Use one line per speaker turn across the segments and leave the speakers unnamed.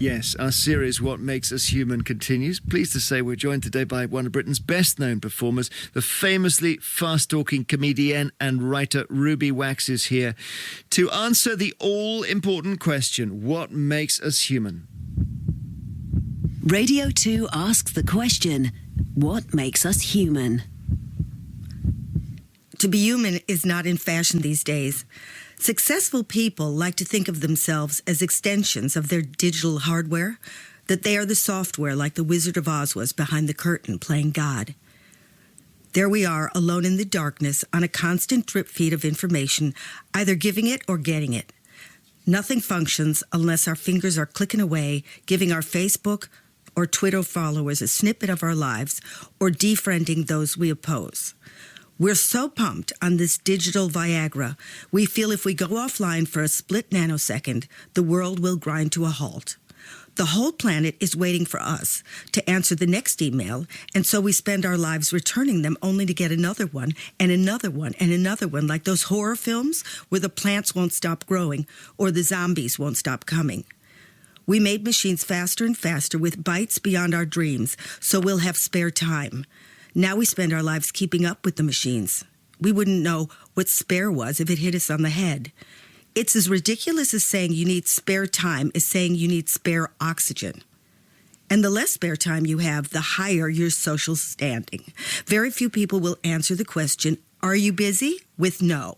Yes, our series, What Makes Us Human, continues. Pleased to say we're joined today by one of Britain's best-known performers. The famously fast-talking comedian and writer Ruby Wax is here to answer the all-important question, what makes us human?
Radio 2 asks the question, what makes us human?
To be human is not in fashion these days. Successful people like to think of themselves as extensions of their digital hardware, that they are the software like the Wizard of Oz was behind the curtain playing God. There we are, alone in the darkness, on a constant drip feed of information, either giving it or getting it. Nothing functions unless our fingers are clicking away, giving our Facebook or Twitter followers a snippet of our lives, or defriending those we oppose. We're so pumped on this digital Viagra, we feel if we go offline for a split nanosecond, the world will grind to a halt. The whole planet is waiting for us to answer the next email, and so we spend our lives returning them only to get another one, and another one, and another one, like those horror films where the plants won't stop growing or the zombies won't stop coming. We made machines faster and faster with bytes beyond our dreams, so we'll have spare time. Now we spend our lives keeping up with the machines. We wouldn't know what spare was if it hit us on the head. It's as ridiculous as saying you need spare time as saying you need spare oxygen. And the less spare time you have, the higher your social standing. Very few people will answer the question, are you busy? With no.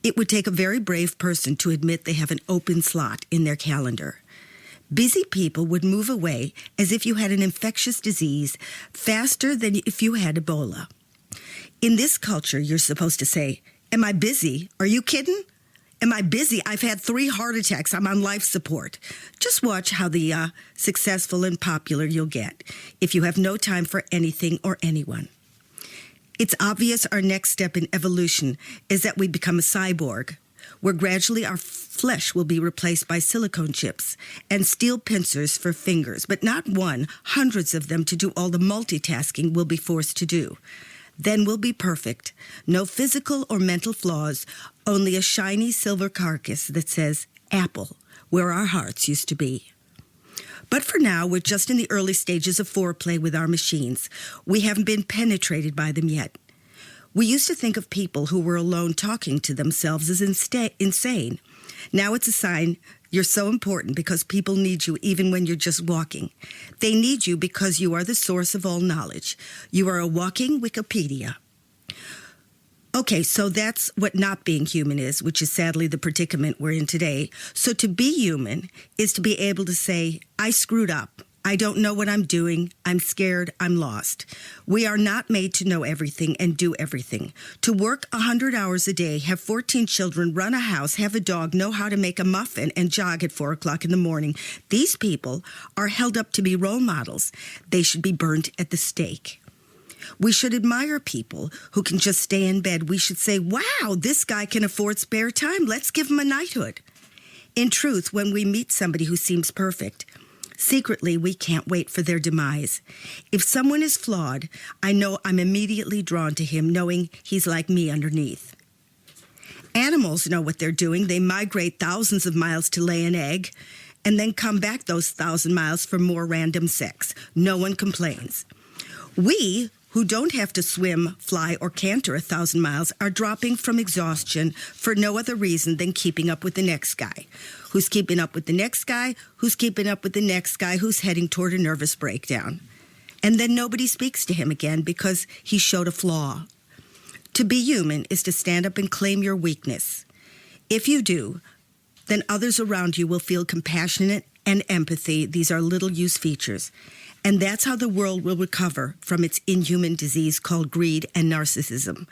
It would take a very brave person to admit they have an open slot in their calendar. Busy people would move away as if you had an infectious disease faster than if you had Ebola. In this culture, you're supposed to say, am I busy? Are you kidding? Am I busy? I've had 3 heart attacks. I'm on life support. Just watch how the successful and popular you'll get if you have no time for anything or anyone. It's obvious our next step in evolution is that we become a cyborg, where gradually our flesh will be replaced by silicone chips and steel pincers for fingers, but not one, hundreds of them to do all the multitasking we'll be forced to do. Then we'll be perfect. No physical or mental flaws, only a shiny silver carcass that says, Apple, where our hearts used to be. But for now, we're just in the early stages of foreplay with our machines. We haven't been penetrated by them yet. We used to think of people who were alone talking to themselves as insane. Now it's a sign you're so important because people need you even when you're just walking. They need you because you are the source of all knowledge. You are a walking Wikipedia. Okay, so that's what not being human is, which is sadly the predicament we're in today. So to be human is to be able to say, I screwed up. I don't know what I'm doing. I'm scared. I'm lost. We are not made to know everything and do everything. To work 100 hours a day, have 14 children, run a house, have a dog, know how to make a muffin, and jog at 4 o'clock in the morning. These people are held up to be role models. They should be burnt at the stake. We should admire people who can just stay in bed. We should say, wow, this guy can afford spare time. Let's give him a knighthood. In truth, when we meet somebody who seems perfect, secretly, we can't wait for their demise. If someone is flawed, I know I'm immediately drawn to him, knowing he's like me underneath. Animals know what they're doing. They migrate thousands of miles to lay an egg, and then come back those 1,000 miles for more random sex. No one complains. We, who don't have to swim, fly, or canter 1,000 miles, are dropping from exhaustion for no other reason than keeping up with the next guy. Who's keeping up with the next guy? Who's keeping up with the next guy? Who's heading toward a nervous breakdown? And then nobody speaks to him again because he showed a flaw. To be human is to stand up and claim your weakness. If you do, then others around you will feel compassionate and empathy. These are little-used features. And that's how the world will recover from its inhuman disease called greed and narcissism,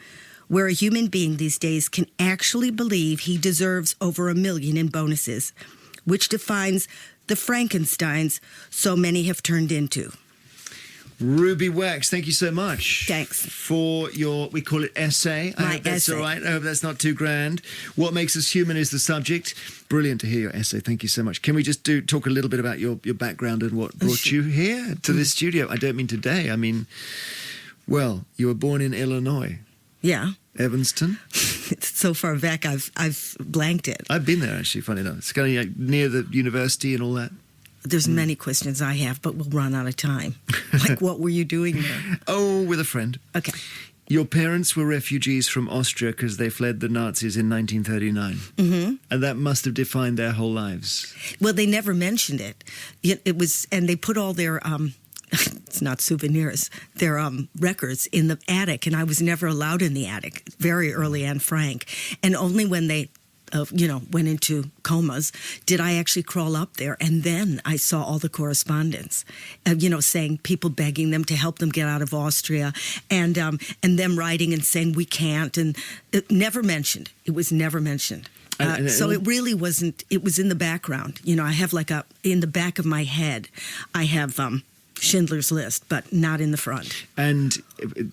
where a human being these days can actually believe he deserves over $1 million in bonuses, which defines the Frankensteins so many have turned into.
Ruby Wax, thank you so much.
Thanks.
For your, we call it essay. I hope that's
essay.
all right. I hope that's not too grand. What makes us human is the subject. Brilliant to hear your essay. Thank you so much. Can we just talk a little bit about your background and what brought you here to this studio? I don't mean today. I mean, well, you were born in Illinois.
Yeah.
Evanston.
It's so far back, I've blanked it.
I've been there, actually, funny enough. It's kind of like near the university and all that.
There's many questions I have, but we'll run out of time. Like, what were you doing there?
Oh, with a friend.
Okay.
Your parents were refugees from Austria because they fled the Nazis in 1939. Mm-hmm. And that must have defined their whole lives.
Well, they never mentioned it. It was, and they put all their, it's not souvenirs, their records in the attic, and I was never allowed in the attic, very early, Anne Frank. And only when they went into comas, did I actually crawl up there. And then I saw all the correspondence, saying people begging them to help them get out of Austria, and them writing and saying we can't, and it never mentioned. It was never mentioned. So it really wasn't. It was in the background. I have in the back of my head, I have Schindler's List, but not in the front.
And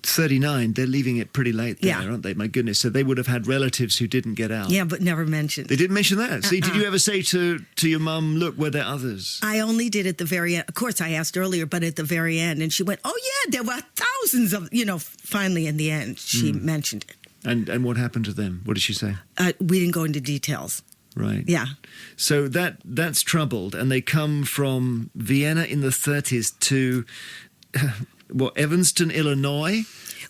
39, they're leaving it pretty late there, aren't they? My goodness. So they would have had relatives who didn't get out.
Yeah, but never mentioned.
They didn't mention that. See, did you ever say to your mum, look, were there others?
I only did at the very end. Of course, I asked earlier, but at the very end. And she went, oh, yeah, there were thousands of, finally in the end, she mentioned it.
And what happened to them? What did she say?
We didn't go into details.
Right.
Yeah.
So that's troubled, and they come from Vienna in the 30s to, Evanston, Illinois?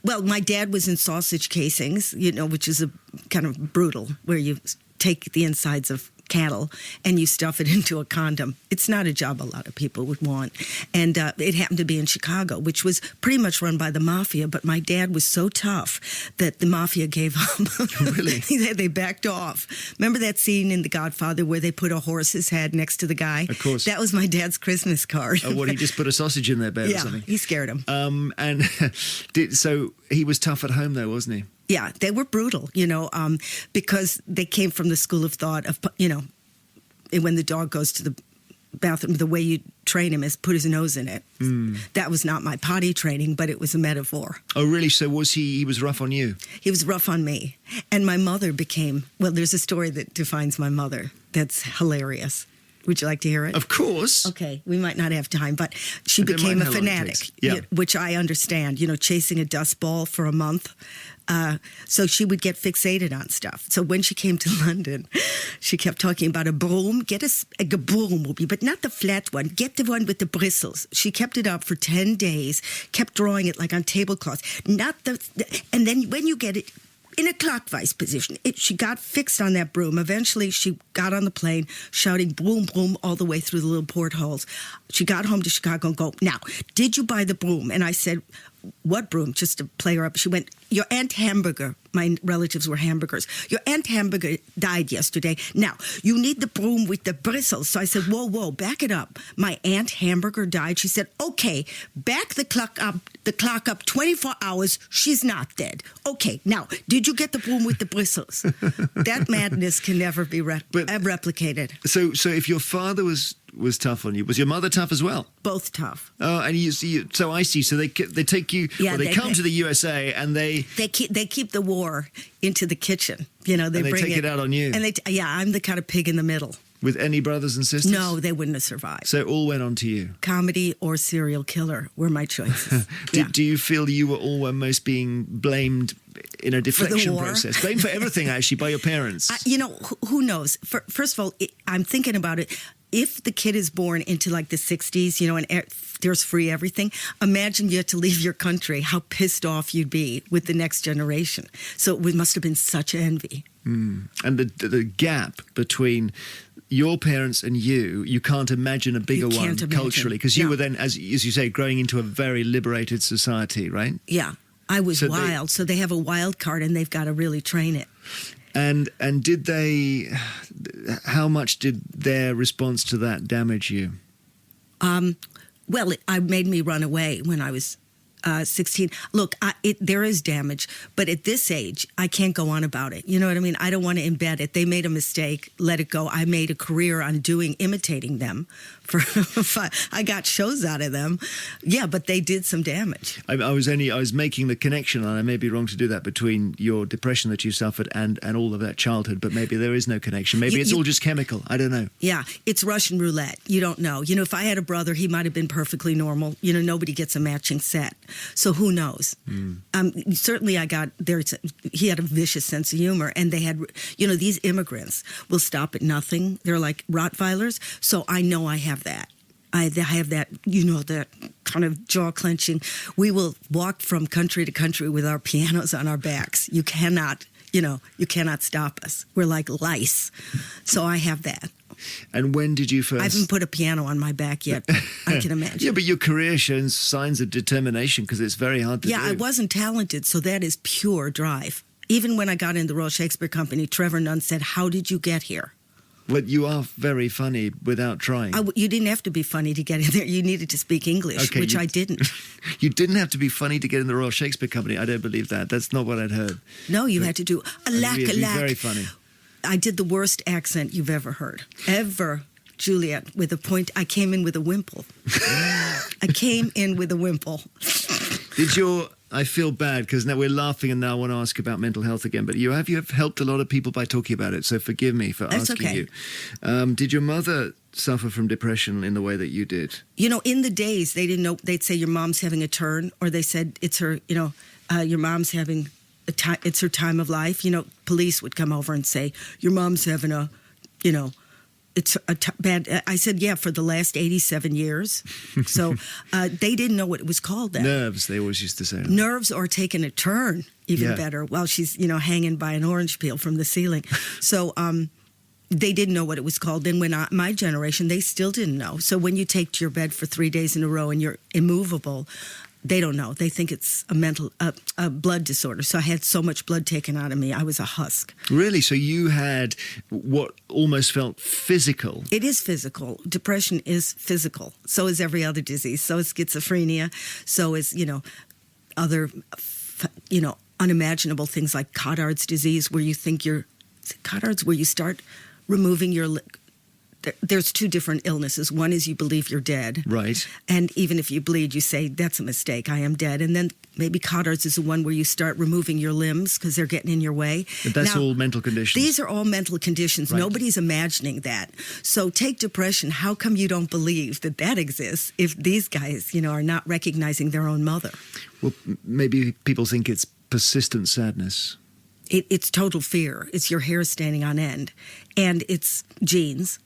Well, my dad was in sausage casings, which is a kind of brutal, where you take the insides of cattle and you stuff it into a condom. It's not a job a lot of people would want. And it happened to be in Chicago, which was pretty much run by the mafia. But my dad was so tough that the mafia gave up.
Really?
They backed off. Remember that scene in The Godfather where they put a horse's head next to the guy?
Of course.
That was my dad's Christmas card.
Oh, he just put a sausage in their bed or something?
Yeah, he scared him.
And so he was tough at home, though, wasn't he?
Yeah, they were brutal, because they came from the school of thought of, when the dog goes to the bathroom, the way you train him is put his nose in it. That was not my potty training, but it was a metaphor.
Oh, really? So he was rough on you?
He was rough on me. And my mother there's a story that defines my mother that's hilarious. Would you like to hear it?
Of course.
Okay, we might not have time, but she became a fanatic, which I understand, chasing a dust ball for a month. So she would get fixated on stuff. So when she came to London, she kept talking about a broom. Get a broom, but not the flat one. Get the one with the bristles. She kept it up for 10 days, kept drawing it like on tablecloth. And then when you get it in a clockwise position, she got fixed on that broom. Eventually, she got on the plane shouting broom, broom all the way through the little portholes. She got home to Chicago and go, now, did you buy the broom? And I said, what broom? Just to play her up. She went, your Aunt Hamburger. My relatives were hamburgers. Your Aunt Hamburger died yesterday. Now, you need the broom with the bristles. So I said, whoa, back it up. My Aunt Hamburger died. She said, okay, back the clock up 24 hours. She's not dead. Okay, now, did you get the broom with the bristles? That madness can never be replicated.
So if your father was tough on you, was your mother tough as well?
Both tough.
Oh, and you see, so I see. So they take you. Yeah, they come to the USA and they
keep the war into the kitchen. They bring
take it out on you.
And I'm the kind of pig in the middle.
With any brothers and sisters?
No, they wouldn't have survived.
So it all went on to you.
Comedy or serial killer were my choices.
Do you feel you were almost being blamed in a deflection process? Blamed for everything, actually, by your parents?
Who knows? First of all, I'm thinking about it. If the kid is born into like the 60s, and there's free everything, imagine you had to leave your country, how pissed off you'd be with the next generation. So it must have been such envy.
And the gap between your parents and you can't imagine a bigger one culturally, because you were then, as you say, growing into a very liberated society, right?
Yeah, I was wild. So they have a wild card and they've got to really train it.
And did they? How much did their response to that damage you?
Well, it made me run away when I was 16. Look, there is damage, but at this age, I can't go on about it. You know what I mean? I don't want to embed it. They made a mistake. Let it go. I made a career on imitating them. I got shows out of them. Yeah, but they did some damage. I
was making the connection, and I may be wrong to do that, between your depression that you suffered and all of that childhood, but maybe there is no connection. Maybe it's all just chemical. I don't know.
Yeah, it's Russian roulette. You don't know. If I had a brother, he might have been perfectly normal. Nobody gets a matching set. So who knows? Certainly he had a vicious sense of humor, and they had, these immigrants will stop at nothing. They're like Rottweilers. So I know I have that. I have that, that kind of jaw clenching. We will walk from country to country with our pianos on our backs. You cannot stop us. We're like lice. So I have that.
And when did you first...
I haven't put a piano on my back yet, but I can imagine.
Yeah, but your career shows signs of determination because it's very hard to do.
Yeah, I wasn't talented, so that is pure drive. Even when I got in the Royal Shakespeare Company, Trevor Nunn said, "How did you get here?"
Well, you are very funny without trying.
You didn't have to be funny to get in there. You needed to speak English, which I didn't.
You didn't have to be funny to get in the Royal Shakespeare Company. I don't believe that. That's not what I'd heard.
No, you had to do a lack.
Very funny.
I did the worst accent you've ever heard. Ever. Juliet, with a point. I came in with a wimple. I came in with a wimple.
I feel bad because now we're laughing and now I want to ask about mental health again, but you have helped a lot of people by talking about it, so forgive me for asking you. Did your mother suffer from depression in the way that you did?
In the days, they didn't know. They'd say your mom's having a turn, or they said it's her, your mom's having it's her time of life. Police would come over and say, your mom's having it's bad. I said, yeah, for the last 87 years. So they didn't know what it was called then.
Nerves, they always used to say.
Nerves, or taking a turn, even better, while she's, hanging by an orange peel from the ceiling. So they didn't know what it was called. Then when my generation, they still didn't know. So when you take to your bed for 3 days in a row and you're immovable, they don't know. They think it's a blood disorder. So I had so much blood taken out of me. I was a husk.
Really? So you had what almost felt physical.
It is physical. Depression is physical. So is every other disease. So is schizophrenia. So is, other, unimaginable things like Cotard's disease, where you think Cotard's, where you start removing your... There's two different illnesses. One is you believe you're dead.
Right.
And even if you bleed, you say, that's a mistake, I am dead. And then maybe Cotard's is the one where you start removing your limbs because they're getting in your way.
But that's all mental conditions.
These are all mental conditions. Right. Nobody's imagining that. So take depression. How come you don't believe that exists if these guys, are not recognizing their own mother?
Well, maybe people think it's persistent sadness.
It's total fear. It's your hair standing on end. And it's genes.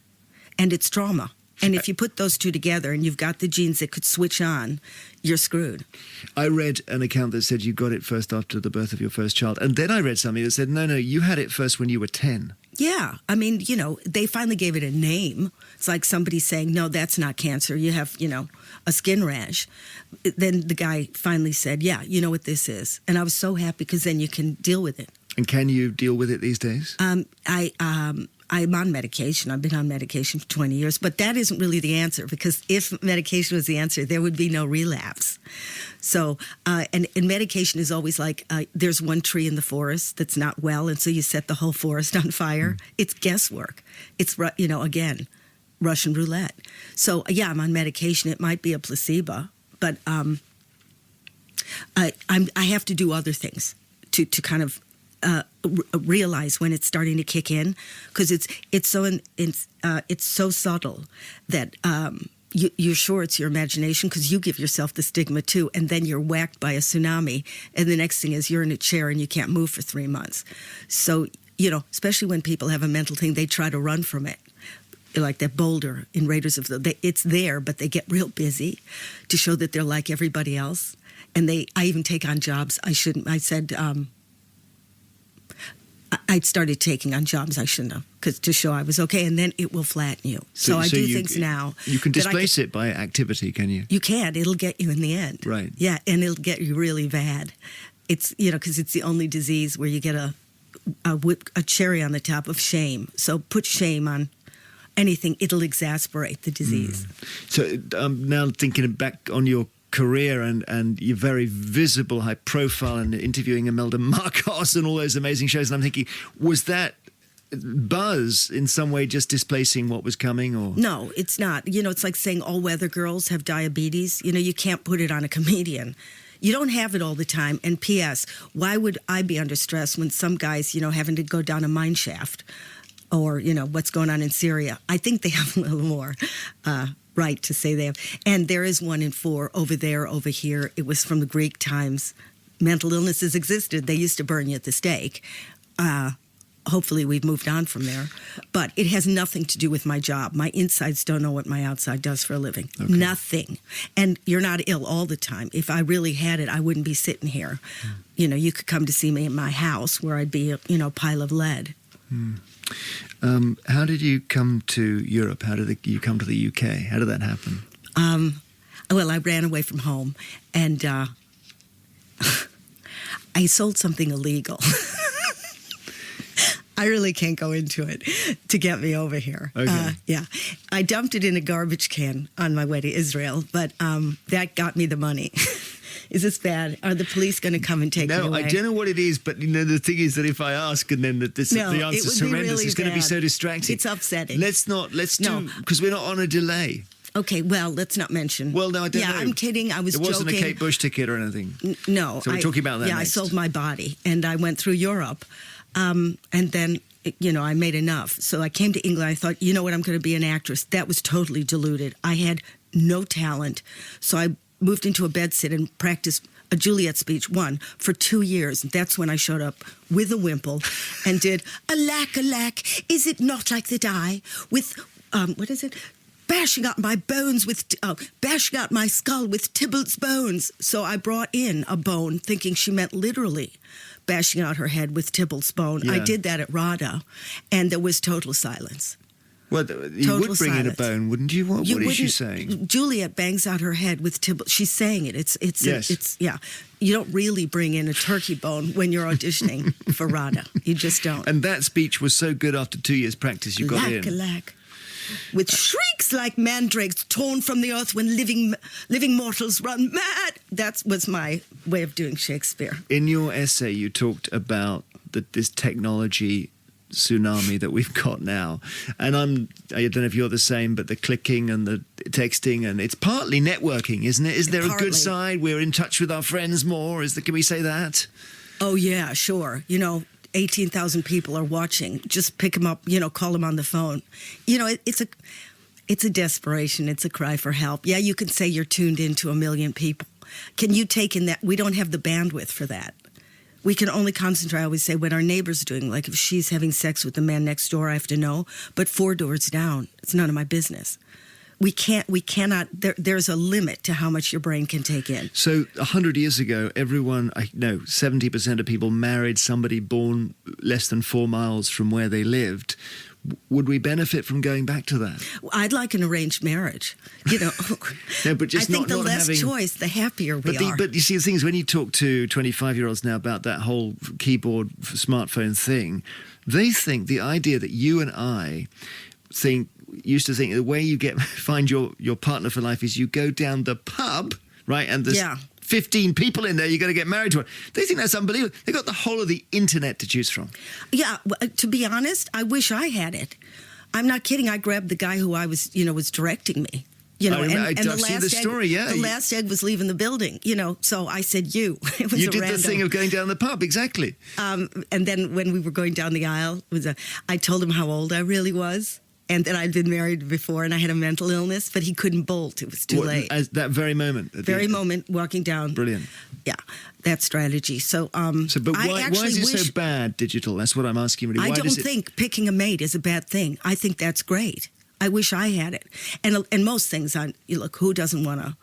And it's trauma. And if you put those two together and you've got the genes that could switch on, you're screwed.
I read an account that said you got it first after the birth of your first child. And then I read something that said, no, you had it first when you were 10.
Yeah. I mean, they finally gave it a name. It's like somebody saying, no, that's not cancer. You have, a skin rash. Then the guy finally said, yeah, you know what this is. And I was so happy because then you can deal with it.
And can you deal with it these days?
I'm on medication. I've been on medication for 20 years, but that isn't really the answer, because if medication was the answer, there would be no relapse. So, and medication is always like, there's one tree in the forest that's not well, and so you set the whole forest on fire. It's guesswork. It's, again, Russian roulette. So, yeah, I'm on medication. It might be a placebo, but I have to do other things to kind of realize when it's starting to kick in, because it's so subtle that you're sure it's your imagination, because you give yourself the stigma too, and then you're whacked by a tsunami, and the next thing is you're in a chair and you can't move for 3 months. So especially when people have a mental thing, they try to run from it. Like that boulder in Raiders of it's there, but they get real busy to show that they're like everybody else, and I even take on jobs I shouldn't. I said. I started taking on jobs I shouldn't have, because to show I was okay, and then it will flatten you. So I do things now.
You can displace it by activity, can you?
You can. It'll get you in the end.
Right.
Yeah, and it'll get you really bad. It's, because it's the only disease where you get a cherry on the top of shame. So put shame on anything, it'll exasperate the disease.
So now thinking back on your career and you're very visible, high profile, and interviewing Imelda Marcos and all those amazing shows, and I'm thinking, was that buzz in some way just displacing what was coming? Or
no, it's not. It's like saying all weather girls have diabetes. You can't put it on a comedian. You don't have it all the time. And P.S., why would I be under stress when some guys, having to go down a mine shaft, or what's going on in Syria? I think they have a little more right to say they have. And there is 1 in 4 over there, over here. It was from the Greek times. Mental illnesses existed. They used to burn you at the stake. hopefully we've moved on from there. But it has nothing to do with my job. My insides don't know what my outside does for a living.
Okay.
Nothing. And you're not ill all the time. If I really had it, I wouldn't be sitting here. You know, you could come to see me in my house where I'd be a pile of lead.
How did you come to Europe? How did you come to the UK? How did that happen?
Well, I ran away from home, and I sold something illegal. I really can't go into it to get me over here.
Okay.
Yeah. I dumped it in a garbage can on my way to Israel, but that got me the money. Is this bad? Are the police going to come and take me away?
No, I don't know what it is, but the thing is that if I ask and then the answer's horrendous,
really
it's going to be so distracting.
It's upsetting.
Let's do, because we're not on a delay.
Okay, well, let's not mention.
Well, no, I don't know.
Yeah, I'm kidding. I was joking.
It wasn't a Kate Bush ticket or anything.
No.
So we're talking about that
Yeah,
next.
I sold my body, and I went through Europe, and then, I made enough. So I came to England. I thought, you know what, I'm going to be an actress. That was totally deluded. I had no talent. So I moved into a bedsit and practiced a Juliet speech, for 2 years. That's when I showed up with a wimple and did, alack, alack, is it not like that I, with, what is it? Bashing out my skull with Tybalt's bones. So I brought in a bone, thinking she meant literally bashing out her head with Tybalt's bone.
Yeah.
I did that at RADA, and there was total silence.
Well, you would bring in a bone, wouldn't you? What is she saying?
Juliet bangs out her head with Tybalt. She's saying it. It's yeah. You don't really bring in a turkey bone when you're auditioning for RADA. You just don't.
And that speech was so good after 2 years' practice, you got in.
Alack. With shrieks like mandrakes torn from the earth when living mortals run mad. That was my way of doing Shakespeare.
In your essay, you talked about this technology tsunami that we've got now. And I don't know if you're the same, but the clicking and the texting, and it's partly networking, isn't it? Is there a good side? We're in touch with our friends more. Can we say that?
Oh, yeah, sure. 18,000 people are watching. Just pick them up, call them on the phone. It's a desperation. It's a cry for help. Yeah, you can say you're tuned into 1 million people. Can you take in that? We don't have the bandwidth for that. We can only concentrate, I always say, what our neighbor's doing. Like if she's having sex with the man next door, I have to know. But 4 doors down, it's none of my business. We cannot, there's a limit to how much your brain can take in.
So 100 years ago, 70% of people married somebody born less than 4 miles from where they lived. Would we benefit from going back to that?
I'd like an arranged marriage.
No, but just
I think the
not
less
having
choice, the happier we are.
But you see, the thing is, when you talk to 25-year-olds now about that whole keyboard smartphone thing, they think the idea that you and I used to think the way you find your partner for life is you go down the pub, right? And there's 15 people in there, you're going to get married to one. They think that's unbelievable. They've got the whole of the internet to choose from.
Yeah, to be honest, I wish I had it. I'm not kidding. I grabbed the guy who I was directing me.
I've seen the story, yeah.
The last egg was leaving the building, so I said you. It was
you did the thing of going down the pub, exactly.
And then when we were going down the aisle, I told him how old I really was. And that I'd been married before and I had a mental illness, but he couldn't bolt. It was too late.
At that very moment?
Moment, walking down.
Brilliant.
Yeah, that strategy. But
why is it so bad, digital? That's what I'm asking. Really.
I don't think picking a mate is a bad thing. I think that's great. I wish I had it. And most things, who doesn't want to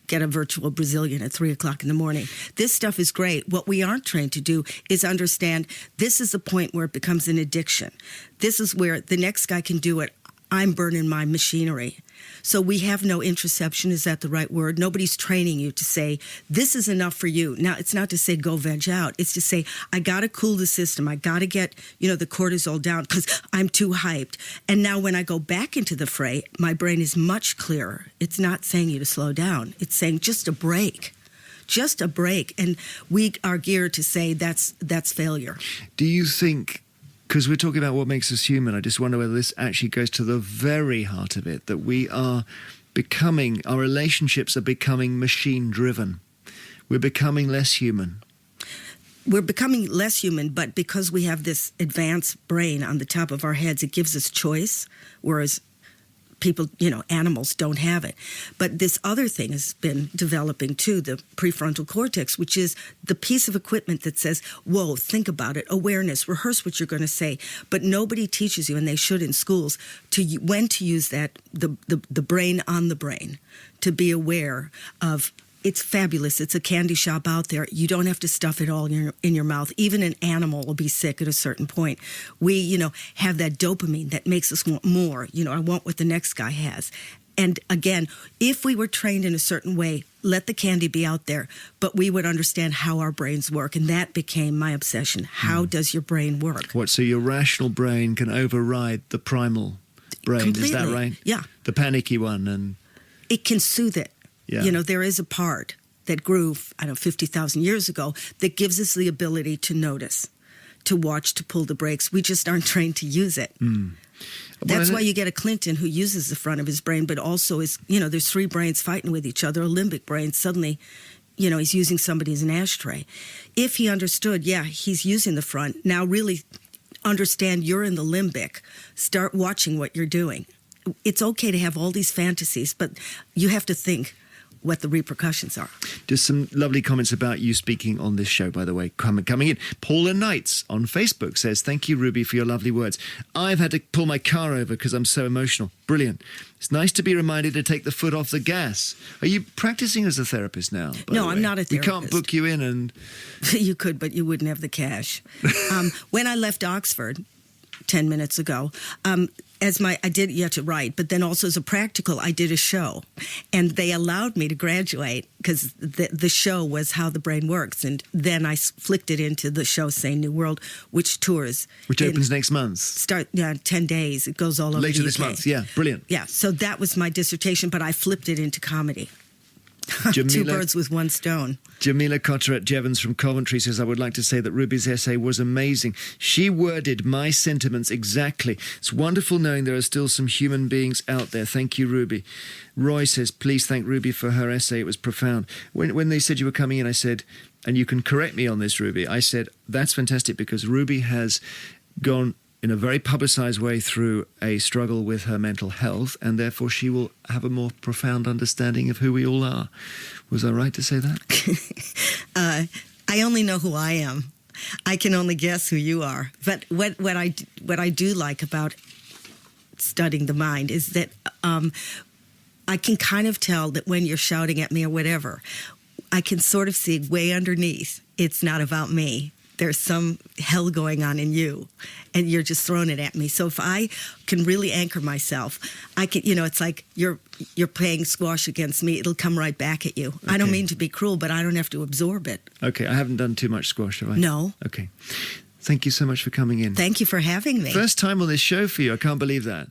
get a virtual Brazilian at 3 o'clock in the morning? This stuff is great. What we aren't trained to do is understand this is the point where it becomes an addiction. This is where the next guy can do it. I'm burning my machinery. So we have no introception. Is that the right word? Nobody's training you to say, this is enough for you. Now, it's not to say go veg out. It's to say, I got to cool the system. I got to get, the cortisol down because I'm too hyped. And now when I go back into the fray, my brain is much clearer. It's not saying you to slow down. It's saying just a break. Just a break. And we are geared to say that's failure.
Do you think... Because we're talking about what makes us human, I just wonder whether this actually goes to the very heart of it, that our relationships are becoming machine-driven. We're becoming less human.
We're becoming less human, but because we have this advanced brain on the top of our heads, it gives us choice, whereas people, animals don't have it. But this other thing has been developing too, the prefrontal cortex, which is the piece of equipment that says, whoa, think about it, awareness, rehearse what you're going to say. But nobody teaches you, and they should in schools, when to use that, the brain on the brain, to be aware of. It's fabulous. It's a candy shop out there. You don't have to stuff it all in your mouth. Even an animal will be sick at a certain point. We, have that dopamine that makes us want more. I want what the next guy has. And again, if we were trained in a certain way, let the candy be out there, but we would understand how our brains work. And that became my obsession. How does your brain work?
So your rational brain can override the primal brain,
Completely.
Is that right?
Yeah.
The panicky one. And
it can soothe it.
Yeah.
There is a part that grew, 50,000 years ago that gives us the ability to notice, to watch, to pull the brakes. We just aren't trained to use it. That's why you get a Clinton who uses the front of his brain, but also is, there's three brains fighting with each other. A limbic brain, suddenly, he's using somebody as an ashtray. If he understood, he's using the front. Now really understand you're in the limbic. Start watching what you're doing. It's okay to have all these fantasies, but you have to think what the repercussions are.
Just some lovely comments about you speaking on this show, by the way, coming in. Paula Knights on Facebook says, thank you, Ruby, for your lovely words. I've had to pull my car over because I'm so emotional. Brilliant. It's nice to be reminded to take the foot off the gas. Are you practicing as a therapist now?
No, I'm not a therapist.
We can't book you in and...
You could, but you wouldn't have the cash. When I left Oxford 10 minutes ago, I did to write, but then also as a practical, I did a show, and they allowed me to graduate because the show was how the brain works, and then I flicked it into the show Sane New World, which tours,
which opens next month.
10 days. It goes all over
later
the
this
UK.
month. Yeah, brilliant.
Yeah, so that was my dissertation, but I flipped it into comedy. Two birds with one stone.
Jamila Cotterett Jevons from Coventry says, I would like to say that Ruby's essay was amazing. She worded my sentiments exactly. It's wonderful knowing there are still some human beings out there. Thank you, Ruby. Roy says, please thank Ruby for her essay. It was profound. When they said you were coming in, I said, and you can correct me on this, Ruby, I said, that's fantastic because Ruby has gone in a very publicized way through a struggle with her mental health, and therefore she will have a more profound understanding of who we all are. Was I right to say that?
I only know who I am. I can only guess who you are. But what I do like about studying the mind is that I can kind of tell that when you're shouting at me or whatever, I can sort of see way underneath, it's not about me. There's some hell going on in you, and you're just throwing it at me. So if I can really anchor myself, I can, it's like you're playing squash against me. It'll come right back at you. Okay. I don't mean to be cruel, but I don't have to absorb it.
Okay, I haven't done too much squash, have I?
No.
Okay. Thank you so much for coming in.
Thank you for having me.
First time on this show for you. I can't believe that.